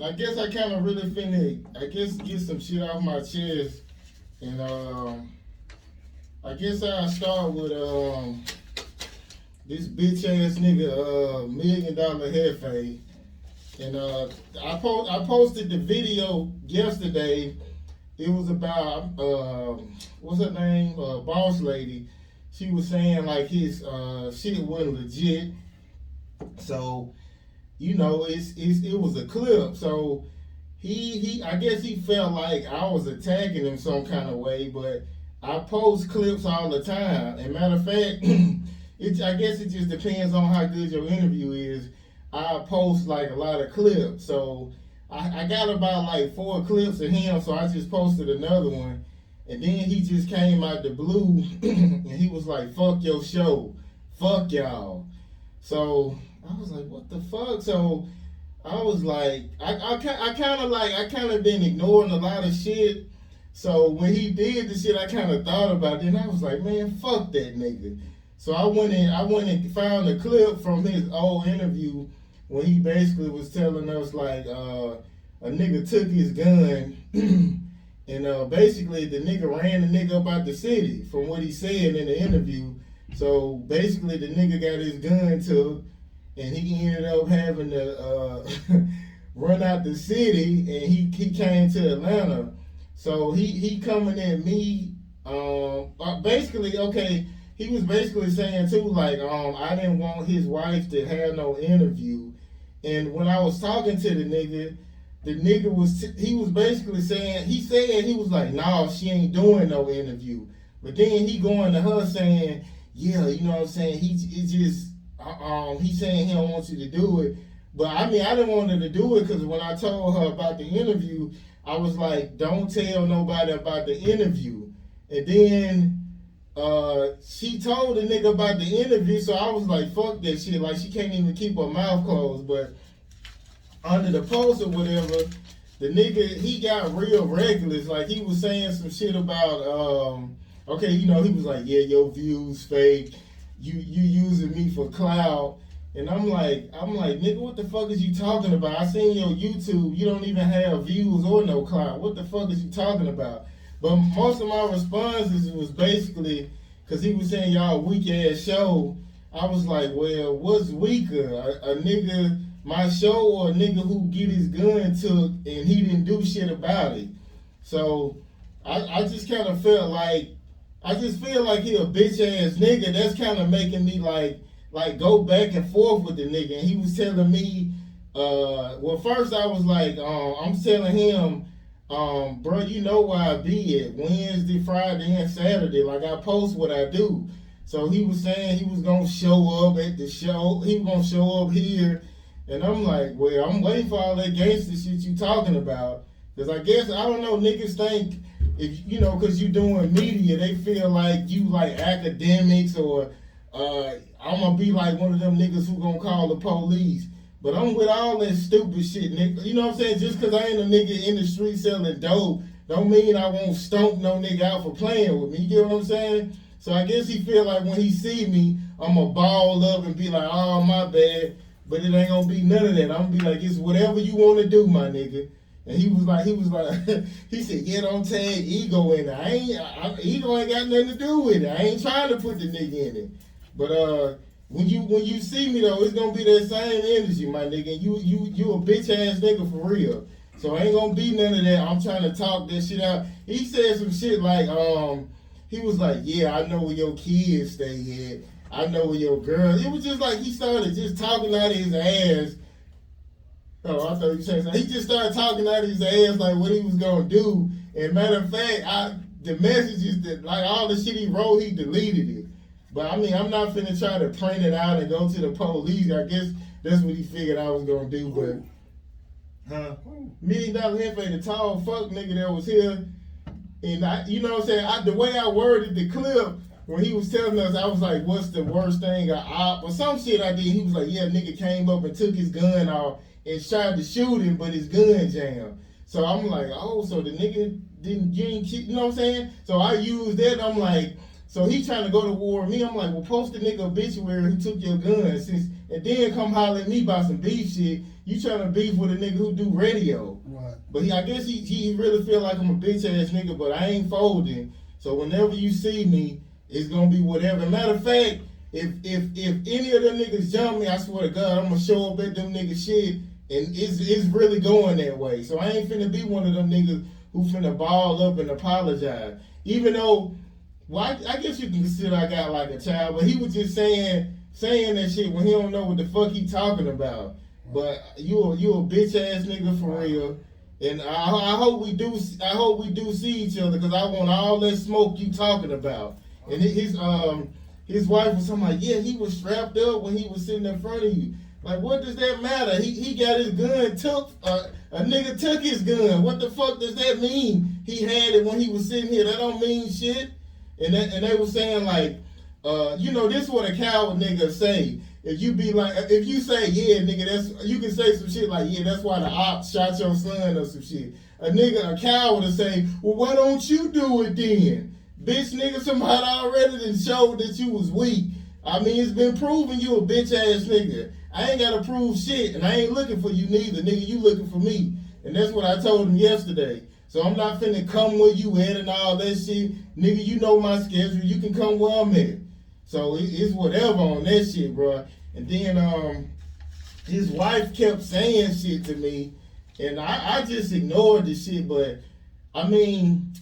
I guess I kind of really finna, I guess, get some shit off my chest. And I guess I'll start with this bitch ass nigga, $1 million Hefe. And I posted the video yesterday. It was about, what's her name? Boss Lady. She was saying like his shit wasn't legit. So, you know, it was a clip. So he I guess he felt like I was attacking him some kind of way, but I post clips all the time. And matter of fact, I guess it just depends on how good your interview is. I post like a lot of clips. So I got about like 4 clips of him, so I just posted another one. And then he just came out the blue and he was like, fuck your show. Fuck y'all. So I was like, what the fuck? So I was like, I kind of been ignoring a lot of shit. So when he did the shit, I kind of thought about it, and I was like, man, fuck that nigga. So I went and found a clip from his old interview when he basically was telling us like a nigga took his gun and basically the nigga ran the nigga up out the city from what he said in the interview. So basically the nigga got his gun took and he ended up having to run out the city, and he came to Atlanta. So he coming at me, basically, okay, he was basically saying too, like, I didn't want his wife to have no interview. And when I was talking to the nigga he was basically saying, he was like, no, she ain't doing no interview. But then he going to her saying, yeah, you know what I'm saying, he's saying he don't want you to do it. But I mean, I didn't want her to do it because when I told her about the interview, I was like, don't tell nobody about the interview. And then she told the nigga about the interview, so I was like, fuck that shit. Like, she can't even keep her mouth closed. But under the post or whatever, the nigga, he got real reckless. Like, he was saying some shit about, okay, you know, he was like, yeah, your views fake. You using me for clout. And I'm like, nigga, what the fuck is you talking about? I seen your YouTube, you don't even have views or no clout. What the fuck is you talking about? But most of my responses was basically, because he was saying y'all weak ass show. I was like, well, what's weaker? A nigga, my show, or a nigga who get his gun took and he didn't do shit about it? So I just kind of felt like, I just feel like he a bitch ass nigga. That's kind of making me like go back and forth with the nigga. And he was telling me, well, first I was like, I'm telling him, bro, you know where I be at Wednesday, Friday, and Saturday. Like, I post what I do. So he was saying he was gonna show up at the show. He was gonna show up here, and I'm like, well, I'm waiting for all that gangster shit you talking about. Cause I guess I don't know, niggas think if you know, cause you doing media, they feel like you like academics or I'm gonna be like one of them niggas who gonna call the police. But I'm with all that stupid shit, nigga. You know what I'm saying? Just cause I ain't a nigga in the street selling dope, don't mean I won't stomp no nigga out for playing with me. You get what I'm saying? So I guess he feel like when he see me, I'ma ball up and be like, oh, my bad. But it ain't gonna be none of that. I'm gonna be like, it's whatever you wanna do, my nigga. And he was like, he said, yeah, don't tag ego in it. Ego ain't got nothing to do with it. I ain't trying to put the nigga in it. But when you see me though, it's gonna be that same energy, my nigga. And you a bitch ass nigga for real. So ain't gonna be none of that. I'm trying to talk that shit out. He said some shit like, he was like, yeah, I know where your kids stay at. I know where your girl. It was just like he started just talking out of his ass. Oh, I thought you said something. He just started talking out of his ass like what he was gonna do. And matter of fact, the messages that like all the shit he wrote, he deleted it. But I mean, I'm not finna try to print it out and go to the police. I guess that's what he figured I was gonna do. But $1 million Hefe, the tall fuck nigga that was here, and you know what I'm saying. The way I worded the clip when he was telling us, I was like, "What's the worst thing I op or some shit I did?" He was like, "Yeah, nigga came up and took his gun off and tried to shoot him, but his gun jammed." So I'm like, "Oh, so the nigga didn't, you know what I'm saying?" So I used that. I'm like, So he trying to go to war with me. I'm like, well, post the nigga obituary who took your gun, and then come holler at me about some beef shit. You trying to beef with a nigga who do radio. Right. But I guess he really feel like I'm a bitch ass nigga, but I ain't folding. So whenever you see me, it's gonna be whatever. Matter of fact, if any of them niggas jump me, I swear to God, I'm gonna show up at them niggas shit, and it's really going that way. So I ain't finna be one of them niggas who finna ball up and apologize. Even though, well, I guess you can consider I got like a child, but he was just saying that shit when he don't know what the fuck he talking about. But you a bitch ass nigga for real. And I hope we do see each other, because I want all that smoke you talking about. And his wife was talking like, yeah, he was strapped up when he was sitting in front of you. Like, what does that matter? He got his gun took. A nigga took his gun. What the fuck does that mean? He had it when he was sitting here. That don't mean shit. And they were saying like, this is what a coward nigga say. If you be like, if you say, yeah, nigga, you can say some shit like, yeah, that's why the op shot your son or some shit. A coward will say, well, why don't you do it then? Bitch, nigga, somebody already done showed that you was weak. I mean, it's been proven you a bitch ass nigga. I ain't gotta prove shit, and I ain't looking for you neither, nigga. You looking for me. And that's what I told him yesterday. So I'm not finna come where you at and all that shit. Nigga, you know my schedule. You can come where I'm at. So it's whatever on that shit, bro. And then his wife kept saying shit to me, and I just ignored the shit. But I mean,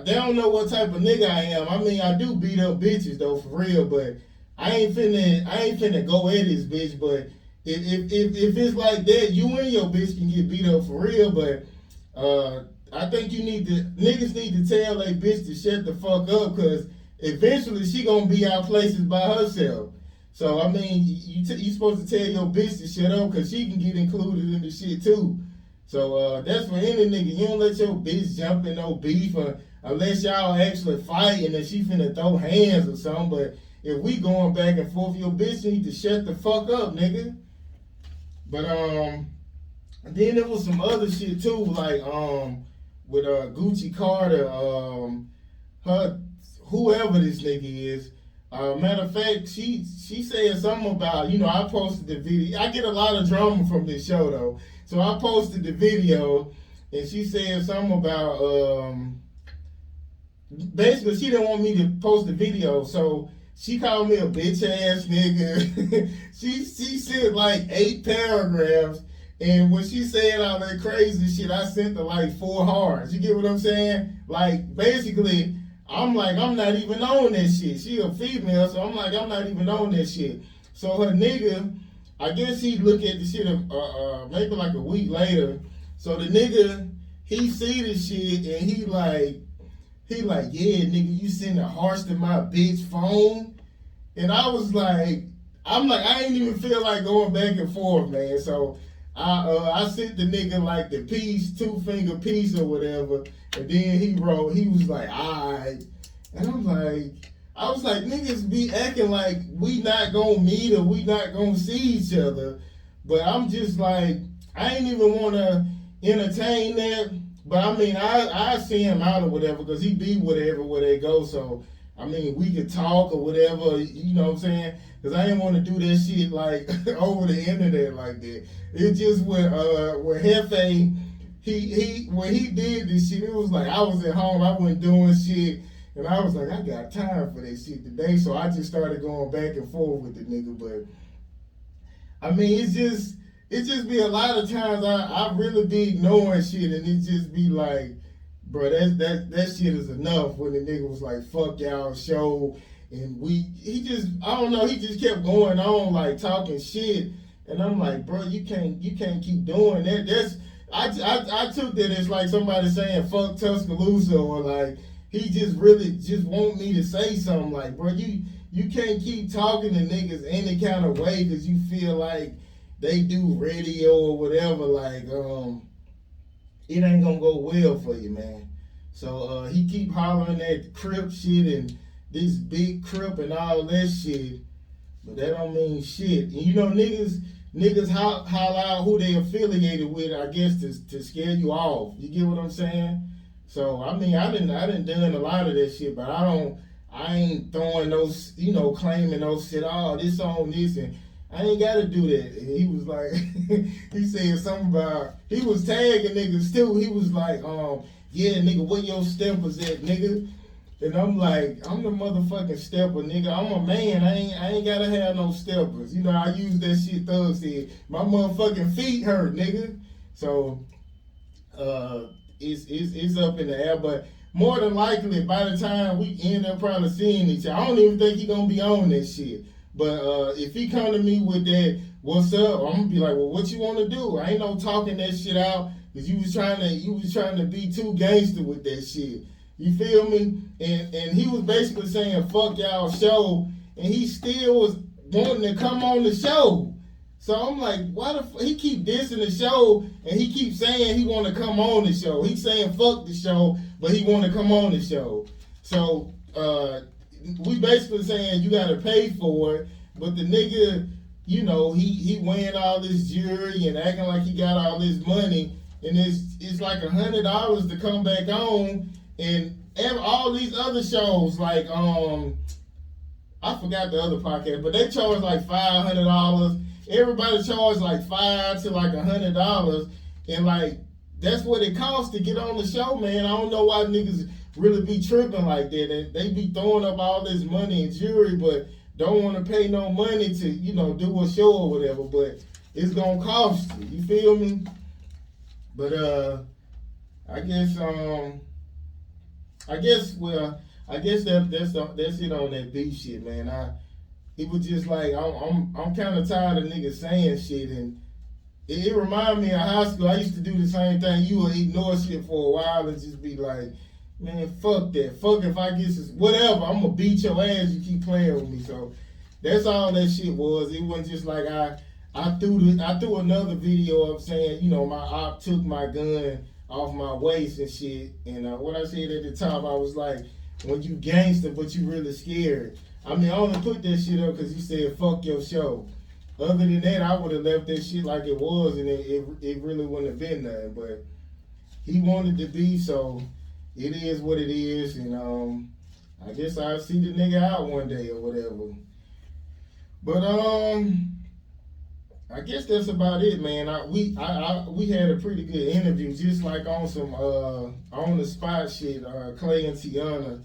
they don't know what type of nigga I am. I mean, I do beat up bitches though, for real. But I ain't finna go at this bitch. But if it's like that, you and your bitch can get beat up for real. But I think niggas need to tell a bitch to shut the fuck up, because eventually she gonna be out places by herself. So I mean, you supposed to tell your bitch to shut up, because she can get included in the shit too. So that's for any nigga. You don't let your bitch jump in no beef, unless y'all actually fighting and she finna throw hands or something. But if we going back and forth, your bitch need to shut the fuck up, nigga. But then there was some other shit too, like with Gucci Carter, whoever this nigga is. Matter of fact, she said something about, I posted the video. I get a lot of drama from this show though. So I posted the video, and she said something about, basically she didn't want me to post the video. So she called me a bitch ass nigga. she said like 8 paragraphs. And when she said all that crazy shit, I sent her like 4 hearts. You get what I'm saying? Like, basically, I'm not even on that shit. She a female, so I'm not even on that shit. So her nigga, I guess he look at the shit maybe like a week later. So the nigga, he see the shit and he like, yeah, nigga, you sending hearts to my bitch phone? And I was like, I ain't even feel like going back and forth, man. So I sent the nigga like the peace, 2-finger peace or whatever. And then he wrote, he was like, alright. And I was like, niggas be acting like we not gonna meet or we not gonna see each other. But I'm just like, I ain't even wanna entertain that. But I mean, I see him out or whatever, because he be whatever where they go. So, I mean, we could talk or whatever, you know what I'm saying? Because I didn't want to do that shit like over the internet like that. It just when Hefe, when he did this shit, it was like I was at home, I wasn't doing shit, and I was like, I got time for that shit today. So I just started going back and forth with the nigga. But I mean, it just be a lot of times I really be ignoring shit, and it just be like, bro, that shit is enough. When the nigga was like, fuck y'all show, and he just kept going on like talking shit, and I'm like, bro, you can't keep doing that. I took that as like somebody saying fuck Tuscaloosa, or like he just really just want me to say something. Like, bro, you can't keep talking to niggas any kind of way because you feel like they do radio or whatever. Like, it ain't gonna go well for you, man. So he keep hollering that Crip shit and this big Crip and all that shit, but that don't mean shit. And you know, niggas holler out who they affiliated with, I guess, to scare you off. You get what I'm saying? So I mean, I done done a lot of that shit, but I I ain't throwing those, claiming those shit, oh, this on this, and I ain't gotta do that. And he was like, he said something about, he was tagging niggas too. He was like, yeah, nigga, where your steppers at, nigga? And I'm like, I'm the motherfucking stepper, nigga. I'm a man. I ain't gotta have no steppers. I use that shit Thug said. My motherfucking feet hurt, nigga. So, it's up in the air, but more than likely, by the time we end up probably seeing each other, I don't even think he gonna be on that shit. But if he come to me with that, what's up? I'm gonna be like, well, what you wanna do? I ain't no talking that shit out, cause you was trying to be too gangster with that shit. You feel me? And he was basically saying, fuck y'all show, and he still was wanting to come on the show. So I'm like, why the fuck? He keep dissing the show, and he keeps saying he want to come on the show. He's saying fuck the show, but he want to come on the show. So we basically saying you got to pay for it, but the nigga, he weighing all this jewelry and acting like he got all this money, and it's like $100 to come back on, and all these other shows like I forgot the other podcast, but they charge like $500. Everybody charge like $500 to like $100, and like that's what it costs to get on the show, man. I don't know why niggas really be tripping like that. And they be throwing up all this money and jewelry, but don't want to pay no money to do a show or whatever. But it's gonna cost you. You feel me? But I guess that's it on that beef shit, man. It was just like I'm kind of tired of niggas saying shit, and it reminded me of high school. I used to do the same thing. You would ignore shit for a while and just be like, man, fuck that. Fuck if I get this, whatever. I'm gonna beat your ass. You keep playing with me. So that's all that shit was. It wasn't just like I threw another video up saying, my op took my gun off my waist and shit. And what I said at the top, I was like, when you gangster, but you really scared. I mean, I only put that shit up because he said, fuck your show. Other than that, I would have left that shit like it was, and it really wouldn't have been nothing. But he wanted to be, so it is what it is. And I guess I'll see the nigga out one day or whatever. But I guess that's about it, man. We had a pretty good interview, just like on some on the spot shit. Clay and Tiana.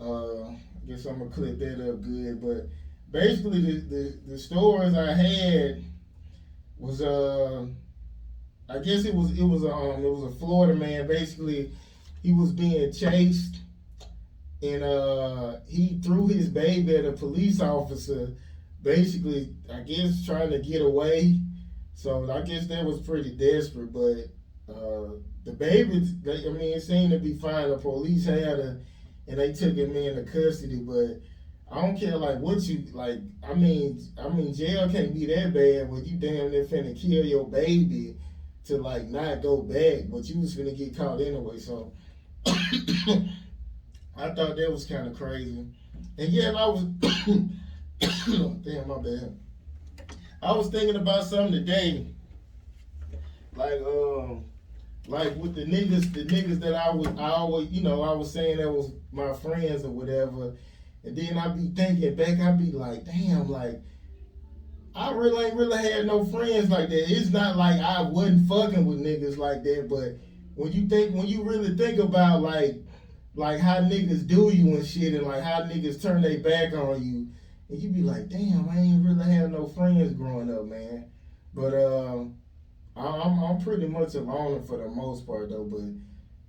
I guess I'm gonna clip that up good, but basically the stories I had was I guess it was a Florida man. Basically, he was being chased, and he threw his baby at a police officer. Basically, I guess trying to get away. So I guess that was pretty desperate. But the baby, it seemed to be fine. The police had her, and they took him into custody. But I don't care like what you like. I mean, jail can't be that bad when you damn near finna kill your baby to like not go back, but you was finna get caught anyway. So I thought that was kind of crazy. And yeah, I was damn, my bad. I was thinking about something today, like with the niggas that I was saying that was my friends or whatever, and then I be thinking back, I be like, damn, like I really ain't really had no friends like that. It's not like I wasn't fucking with niggas like that, but when you really think about like how niggas do you and shit, and like how niggas turn their back on you, and you be like, damn, I ain't really had no friends growing up, man. But I'm pretty much a loner for the most part though. But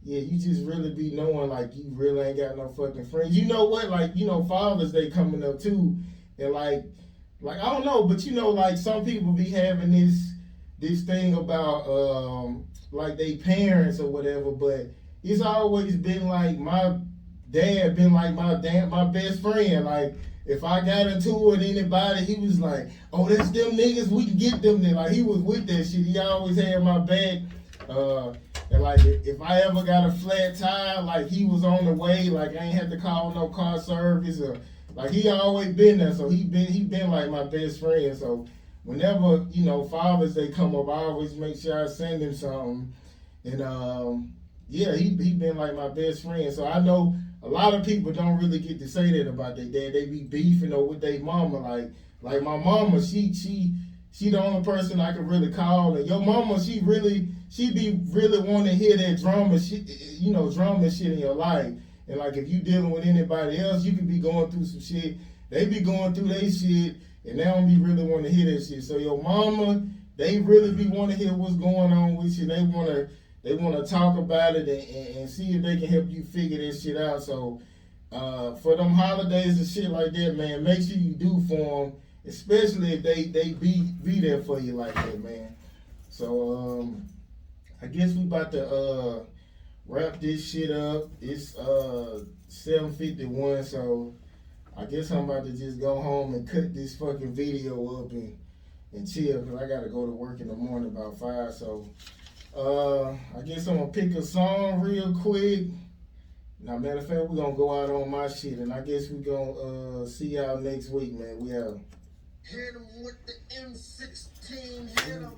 yeah, you just really be knowing like you really ain't got no fucking friends. You know what? Like, Father's Day coming up too, and like I don't know, but like some people be having this thing about like they parents or whatever, but it's always been like my dad been like my best friend. Like if I got into it with anybody, he was like, oh, that's them niggas, we can get them there. Like he was with that shit. He always had my back. And like if I ever got a flat tire, like he was on the way. Like I ain't had to call no car service, or like he always been there. So he been like my best friend. So whenever Father's Day come up, I always make sure I send him something. And yeah, he been like my best friend. So I know a lot of people don't really get to say that about their dad. They be beefing or with their mama. Like my mama, she the only person I can really call. And your mama, she be really wanting to hear that drama shit, drama shit in your life. And like if you dealing with anybody else, you could be going through some shit. They be going through their shit, and they don't be really want to hear that shit. So your mama, they really be want to hear what's going on with you. They want to talk about it and see if they can help you figure this shit out. So for them holidays and shit like that, man, make sure you do for them, especially if they be there for you like that, man. So I guess we about to wrap this shit up. It's 7:51, so I guess I'm about to just go home and cut this fucking video up and chill, because I gotta go to work in the morning about 5. So I guess I'm gonna pick a song real quick. Now, matter of fact, we're gonna go out on my shit, and I guess we gonna see y'all next week, man. We out. Hit 'em with the M16, hit 'em.